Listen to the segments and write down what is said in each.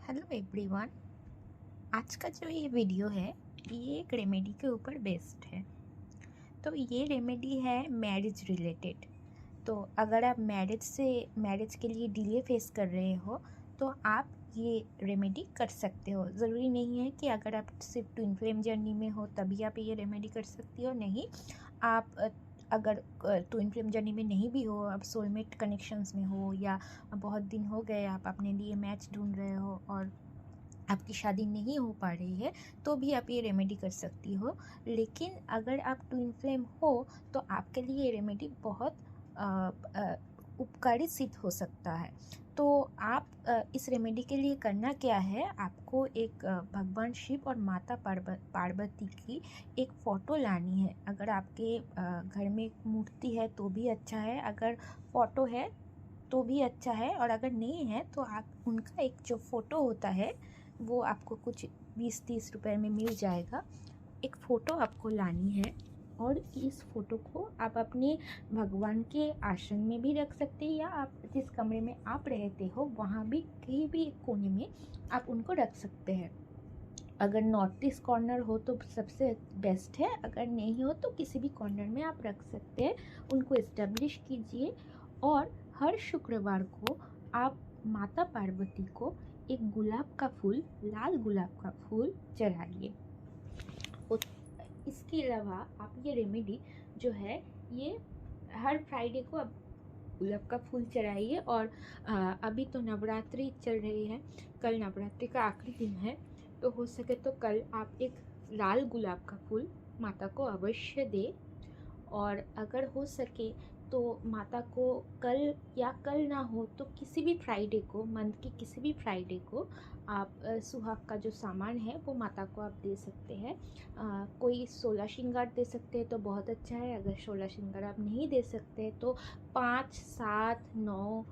Hello everyone. आज का जो ये वीडियो है ये एक रेमेडी के ऊपर बेस्ड है। तो ये रेमेडी है मैरिज रिलेटेड। तो अगर आप मैरिज के लिए डिले फेस कर रहे हो तो आप ये रेमेडी कर सकते हो। ज़रूरी नहीं है कि अगर आप सिर्फ ट्विन फ्लेम जर्नी में हो तभी आप ये रेमेडी कर सकती हो। नहीं, आप अगर ट्विन फ्लेम जर्नी में नहीं भी हो, आप सोलमेट कनेक्शंस में हो या बहुत दिन हो गए आप अपने लिए मैच ढूंढ रहे हो और आपकी शादी नहीं हो पा रही है, तो भी आप ये रेमेडी कर सकती हो। लेकिन अगर आप ट्विन फ्लेम हो तो आपके लिए ये रेमेडी बहुत उपकारी सिद्ध हो सकता है। तो आप इस रेमेडी के लिए करना क्या है, आपको एक भगवान शिव और माता पार्वती की एक फ़ोटो लानी है। अगर आपके घर में एक मूर्ति है तो भी अच्छा है, अगर फ़ोटो है तो भी अच्छा है, और अगर नहीं है तो आप उनका एक जो फ़ोटो होता है वो आपको कुछ 20-30 रुपए में मिल जाएगा। एक फ़ोटो आपको लानी है और इस फ़ोटो को आप अपने भगवान के आसन में भी रख सकते हैं, या आप जिस कमरे में आप रहते हो वहाँ भी कहीं भी एक कोने में आप उनको रख सकते हैं। अगर नॉर्थ ईस्ट कॉर्नर हो तो सबसे बेस्ट है, अगर नहीं हो तो किसी भी कॉर्नर में आप रख सकते हैं। उनको इस्टेब्लिश कीजिए और हर शुक्रवार को आप माता पार्वती को एक गुलाब का फूल, लाल गुलाब का फूल चढ़ाइए। इसके अलावा आप ये रेमेडी जो है ये हर फ्राइडे को आप गुलाब का फूल चढ़ाइए। और अभी तो नवरात्रि चल रही है, कल नवरात्रि का आखिरी दिन है, तो हो सके तो कल आप एक लाल गुलाब का फूल माता को अवश्य दें। और अगर हो सके तो माता को कल, या कल ना हो तो किसी भी फ्राइडे को, मंथ की किसी भी फ्राइडे को आप सुहाग का जो सामान है वो माता को आप दे सकते हैं। कोई 16 श्रृंगार दे सकते हैं तो बहुत अच्छा है। अगर 16 श्रृंगार आप नहीं दे सकते तो 5, 7, 9,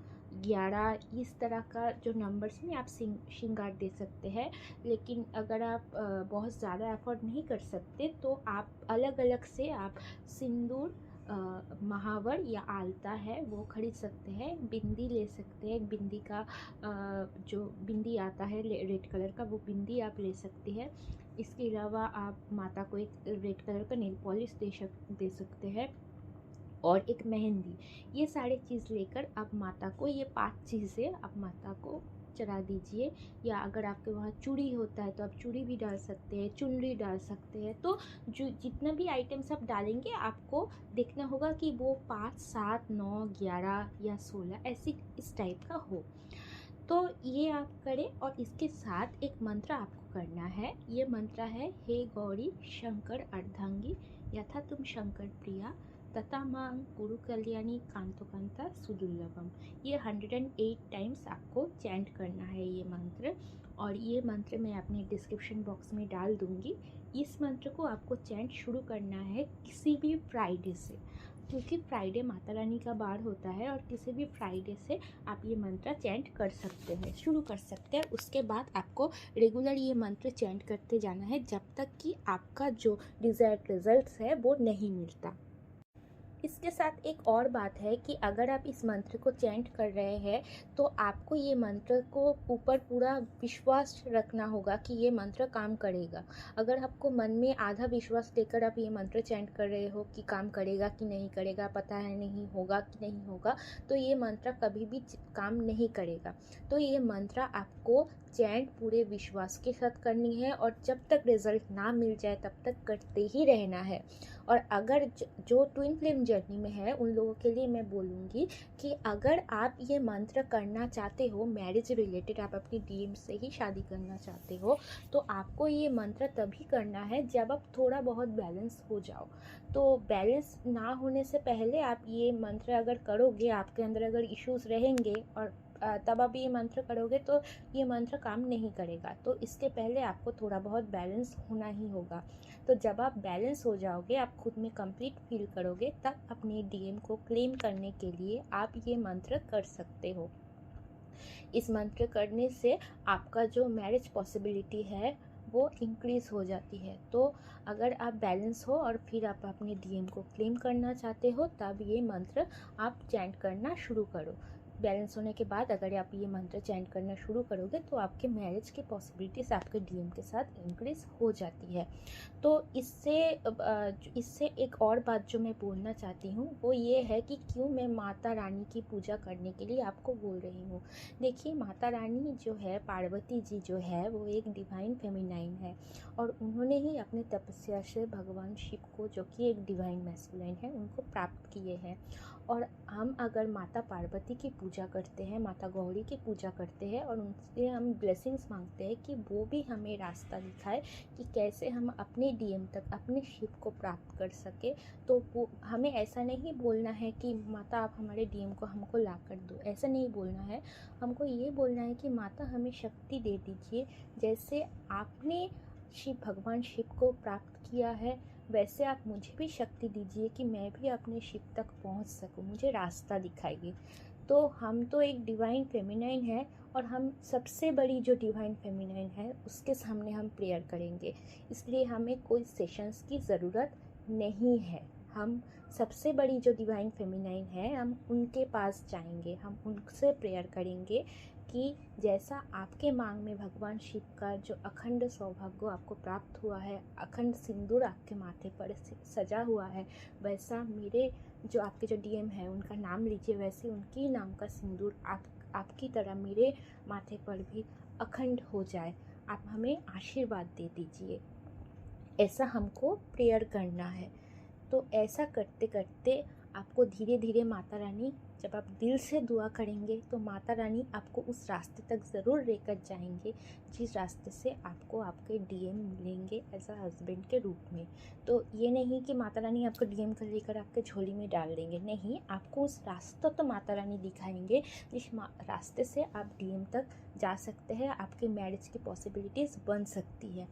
11 इस तरह का जो नंबर्स में आप श्रृंगार दे सकते हैं। लेकिन अगर आप बहुत ज़्यादा एफर्ट नहीं कर सकते तो आप अलग अलग से आप सिंदूर, महावर या आलता है वो खरीद सकते हैं। बिंदी ले सकते हैं, बिंदी का जो बिंदी आता है रेड कलर का, वो बिंदी आप ले सकते हैं। इसके अलावा आप माता को एक रेड कलर का नेल पॉलिश दे सकते हैं और एक मेहंदी। ये सारे चीज़ लेकर आप माता को, ये 5 चीज़ें आप माता को चढ़ा दीजिए। या अगर आपके वहाँ चूड़ी होता है तो आप चूड़ी भी डाल सकते हैं, चुनरी डाल सकते हैं। तो जो जितना भी आइटम्स आप डालेंगे आपको देखना होगा कि वो 5, 7, 9, 11 या 16 ऐसी इस टाइप का हो। तो ये आप करें। और इसके साथ एक मंत्र आपको करना है। ये मंत्र है, हे गौरी शंकर अर्धांगी यथा तुम शंकर प्रिया तथा मांग कुरु कल्याणी कांतो कांता सुदुर्लभम। ये 108 टाइम्स आपको चैंट करना है ये मंत्र। और ये मंत्र मैं अपने डिस्क्रिप्शन बॉक्स में डाल दूँगी। इस मंत्र को आपको चैंट शुरू करना है किसी भी फ्राइडे से, क्योंकि फ्राइडे माता रानी का बार होता है, और किसी भी फ्राइडे से आप ये मंत्र चैंट कर सकते हैं, शुरू कर सकते हैं। उसके बाद आपको रेगुलर ये मंत्र चैंट करते जाना है जब तक कि आपका जो डिज़ायर्ड रिजल्ट्स है वो नहीं मिलता। इसके साथ एक और बात है कि अगर आप इस मंत्र को चैंट कर रहे हैं तो आपको ये मंत्र को ऊपर पूरा विश्वास रखना होगा कि ये मंत्र काम करेगा। अगर आपको मन में आधा विश्वास लेकर आप ये मंत्र चैंट कर रहे हो कि काम करेगा कि नहीं करेगा, पता है नहीं होगा कि नहीं होगा, तो ये मंत्र कभी भी काम नहीं करेगा। तो ये मंत्र आपको चैंट पूरे विश्वास के साथ करनी है, और जब तक रिजल्ट ना मिल जाए तब तक करते ही रहना है। और अगर जो ट्विन फ्लेम जर्नी में है उन लोगों के लिए मैं बोलूँगी कि अगर आप ये मंत्र करना चाहते हो, मैरिज रिलेटेड आप अपनी डीएम से ही शादी करना चाहते हो, तो आपको ये मंत्र तभी करना है जब आप थोड़ा बहुत बैलेंस हो जाओ। तो बैलेंस ना होने से पहले आप ये मंत्र अगर करोगे, आपके अंदर अगर इश्यूज़ रहेंगे और तब आप ये मंत्र करोगे तो ये मंत्र काम नहीं करेगा। तो इसके पहले आपको थोड़ा बहुत बैलेंस होना ही होगा। तो जब आप बैलेंस हो जाओगे, आप खुद में कंप्लीट फील करोगे, तब अपने डीएम को क्लेम करने के लिए आप ये मंत्र कर सकते हो। इस मंत्र करने से आपका जो मैरिज पॉसिबिलिटी है वो इंक्रीज़ हो जाती है। तो अगर आप बैलेंस हो और फिर आप अपने डीएम को क्लेम करना चाहते हो, तब ये मंत्र आप चैंट करना शुरू करो। बैलेंस होने के बाद अगर आप ये मंत्र चैंट करना शुरू करोगे तो आपके मैरिज की पॉसिबिलिटीज़ आपके डीएम के साथ इंक्रीज हो जाती है। तो इससे एक और बात जो मैं बोलना चाहती हूँ वो ये है कि क्यों मैं माता रानी की पूजा करने के लिए आपको बोल रही हूँ। देखिए, माता रानी जो है, पार्वती जी जो है, वो एक डिवाइन फेमिनाइन है और उन्होंने ही अपने तपस्या से भगवान शिव को, जो कि एक डिवाइन मैस्कुलाइन है, उनको प्राप्त किए हैं। और हम अगर माता पार्वती की पूजा करते हैं, माता गौरी की पूजा करते हैं और उनसे हम ब्लेसिंग्स मांगते हैं कि वो भी हमें रास्ता दिखाए कि कैसे हम अपने डीएम तक, अपने शिव को प्राप्त कर सके, तो वो हमें ऐसा नहीं बोलना है कि माता आप हमारे डीएम को हमको ला कर दो, ऐसा नहीं बोलना है। हमको ये बोलना है कि माता हमें शक्ति दे दीजिए, जैसे आपने भगवान शिव को प्राप्त किया है वैसे आप मुझे भी शक्ति दीजिए कि मैं भी अपने शिव तक पहुंच सकूं, मुझे रास्ता दिखाइए। तो हम तो एक डिवाइन फेमिनाइन है और हम सबसे बड़ी जो डिवाइन फेमिनाइन है उसके सामने हम प्रेयर करेंगे, इसलिए हमें कोई सेशंस की ज़रूरत नहीं है। हम सबसे बड़ी जो डिवाइन फेमिनाइन है हम उनके पास जाएंगे, हम उनसे प्रेयर करेंगे कि जैसा आपके मांग में भगवान शिव का जो अखंड सौभाग्य आपको प्राप्त हुआ है, अखंड सिंदूर आपके माथे पर सजा हुआ है, वैसा मेरे जो आपके जो डीएम है उनका नाम लीजिए, वैसे उनकी नाम का सिंदूर आपकी तरह मेरे माथे पर भी अखंड हो जाए। आप हमें आशीर्वाद दे दीजिए, ऐसा हमको प्रेयर करना है। तो ऐसा करते करते आपको धीरे धीरे माता रानी, जब आप दिल से दुआ करेंगे तो माता रानी आपको उस रास्ते तक ज़रूर लेकर जाएंगे जिस रास्ते से आपको आपके डीएम मिलेंगे एज अ हस्बैंड के रूप में। तो ये नहीं कि माता रानी आपको डीएम कर लेकर आपके झोली में डाल देंगे, नहीं, आपको उस रास्ता तो माता रानी दिखाएंगे जिस रास्ते से आप डीएम तक जा सकते हैं, आपके मैरिज की पॉसिबिलिटीज़ बन सकती है।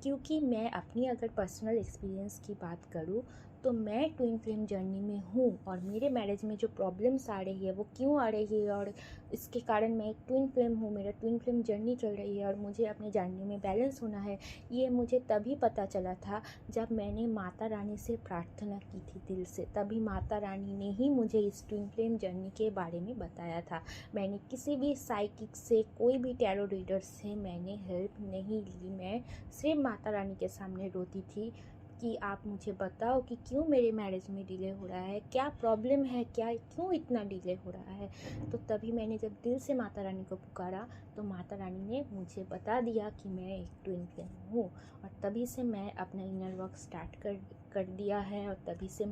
क्योंकि मैं अपनी अगर पर्सनल एक्सपीरियंस की बात करूँ तो मैं ट्विन फ्लेम जर्नी में हूँ और मेरे मैरिज में जो प्रॉब्लम्स आ रही है वो क्यों आ रही है और इसके कारण मैं एक ट्विन फ्लेम हूँ, मेरा ट्विन फ्लेम जर्नी चल रही है और मुझे अपने जर्नी में बैलेंस होना है, ये मुझे तभी पता चला था जब मैंने माता रानी से प्रार्थना की थी दिल से। तभी माता रानी ने ही मुझे इस ट्विन फ्लेम जर्नी के बारे में बताया था। मैंने किसी भी साइकिक से, कोई भी टैरो रीडर से मैंने हेल्प नहीं ली। मैं सिर्फ माता रानी के सामने रोती थी कि आप मुझे बताओ कि क्यों मेरे मैरिज में डिले हो रहा है, क्या प्रॉब्लम है, क्यों इतना डिले हो रहा है। तो तभी मैंने जब दिल से माता रानी को पुकारा तो माता रानी ने मुझे बता दिया कि मैं एक ट्विन फ्लेम हूँ और तभी से मैं अपना इनर वर्क स्टार्ट कर दिया है और तभी से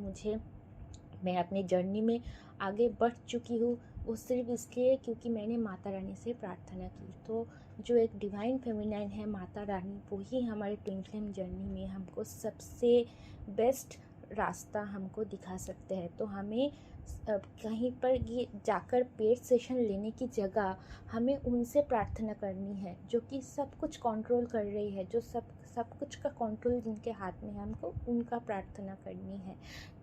मैं अपने जर्नी में आगे बढ़ चुकी हूँ। वो सिर्फ इसलिए क्योंकि मैंने माता रानी से प्रार्थना की। तो जो एक डिवाइन फेमिनाइन है माता रानी, वो ही हमारे ट्विन फ्लेम जर्नी में हमको सबसे बेस्ट रास्ता हमको दिखा सकते हैं। तो हमें कहीं पर ये जाकर पेड सेशन लेने की जगह हमें उनसे प्रार्थना करनी है जो कि सब कुछ कंट्रोल कर रही है, जो सब कुछ का कंट्रोल जिनके हाथ में है, हमको उनका प्रार्थना करनी है।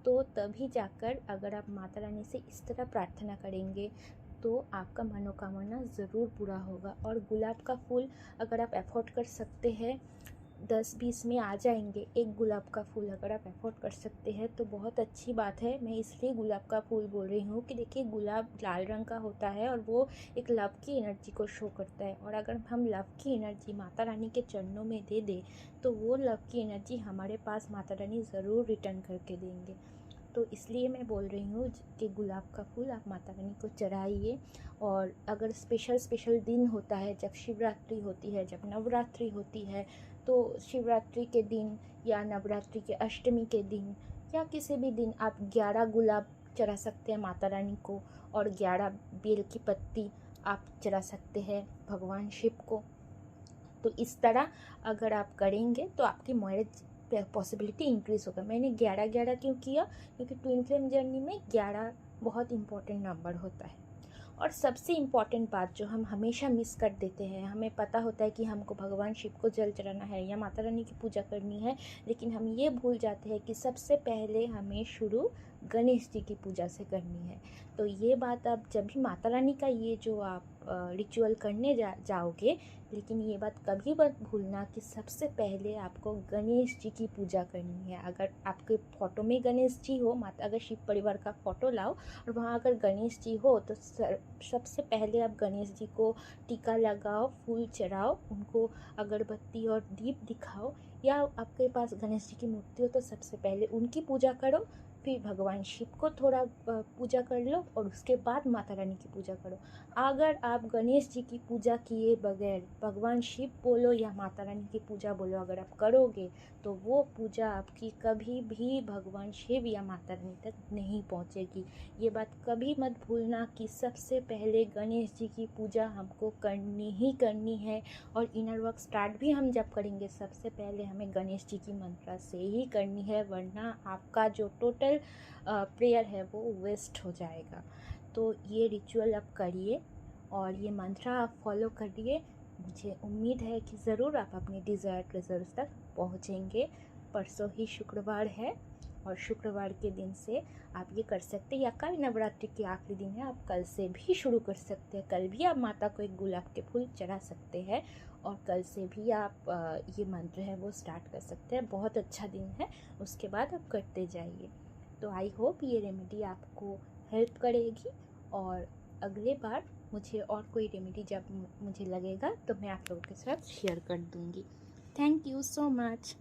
तो तभी जाकर अगर आप माता रानी से इस तरह प्रार्थना करेंगे तो आपका मनोकामना ज़रूर पूरा होगा। और गुलाब का फूल अगर आप अफोर्ड कर सकते हैं 10-20 में आ जाएंगे। एक गुलाब का फूल अगर आप अफोर्ड कर सकते हैं तो बहुत अच्छी बात है। मैं इसलिए गुलाब का फूल बोल रही हूँ कि देखिए, गुलाब लाल रंग का होता है और वो एक लव की एनर्जी को शो करता है और अगर हम लव की एनर्जी माता रानी के चरणों में दे दें तो वो लव की एनर्जी हमारे पास माता रानी ज़रूर रिटर्न करके देंगे। तो इसलिए मैं बोल रही हूँ कि गुलाब का फूल आप माता रानी को चढ़ाइए। और अगर स्पेशल दिन होता है, जब शिवरात्रि होती है, जब नवरात्रि होती है, तो शिवरात्रि के दिन या नवरात्रि के अष्टमी के दिन या किसी भी दिन आप 11 गुलाब चढ़ा सकते हैं माता रानी को और 11 बेल की पत्ती आप चढ़ा सकते हैं भगवान शिव को। तो इस तरह अगर आप करेंगे तो आपकी मैरिज पॉसिबिलिटी इंक्रीज़ होगा। मैंने 11-11 क्यों किया, क्योंकि ट्विन फ्लेम जर्नी में 11 बहुत इंपॉर्टेंट नंबर होता है। और सबसे इम्पॉर्टेंट बात जो हम हमेशा मिस कर देते हैं, हमें पता होता है कि हमको भगवान शिव को जल चढ़ाना है या माता रानी की पूजा करनी है, लेकिन हम ये भूल जाते हैं कि सबसे पहले हमें शुरू गणेश जी की पूजा से करनी है। तो ये बात आप जब भी माता रानी का ये जो आप रिचुअल करने जाओगे, लेकिन ये बात कभी मत भूलना कि सबसे पहले आपको गणेश जी की पूजा करनी है। अगर आपके फ़ोटो में गणेश जी हो, माता अगर शिव परिवार का फ़ोटो लाओ और वहाँ अगर गणेश जी हो तो सबसे पहले आप गणेश जी को टीका लगाओ, फूल चढ़ाओ, उनको अगरबत्ती और दीप दिखाओ, या आपके पास गणेश जी की मूर्ति हो तो सबसे पहले उनकी पूजा करो, फिर भगवान शिव को थोड़ा पूजा कर लो और उसके बाद माता रानी की पूजा करो। अगर आप गणेश जी की पूजा किए बगैर भगवान शिव बोलो या माता रानी की पूजा बोलो अगर आप करोगे तो वो पूजा आपकी कभी भी भगवान शिव या माता रानी तक नहीं पहुंचेगी। ये बात कभी मत भूलना कि सबसे पहले गणेश जी की पूजा हमको करनी ही करनी है। और इनर वर्क स्टार्ट भी हम जब करेंगे सबसे पहले हमें गणेश जी की मंत्रा से ही करनी है, वरना आपका जो टोटल प्रेयर है वो वेस्ट हो जाएगा। तो ये रिचुअल आप करिए और ये मंत्रा आप फॉलो करिए। मुझे उम्मीद है कि ज़रूर आप अपने डिज़ायर्ड रिजल्ट तक पहुँचेंगे। परसों ही शुक्रवार है और शुक्रवार के दिन से आप ये कर सकते हैं, या कल नवरात्रि के आखिरी दिन है, आप कल से भी शुरू कर सकते हैं। कल भी आप माता को एक गुलाब के फूल चढ़ा सकते हैं और कल से भी आप ये मंत्र है वो स्टार्ट कर सकते हैं। बहुत अच्छा दिन है, उसके बाद आप करते जाइए। तो आई होप ये रेमेडी आपको हेल्प करेगी और अगले बार मुझे और कोई रेमेडी जब मुझे लगेगा तो मैं आप लोगों के साथ शेयर कर दूँगी। Thank you so much.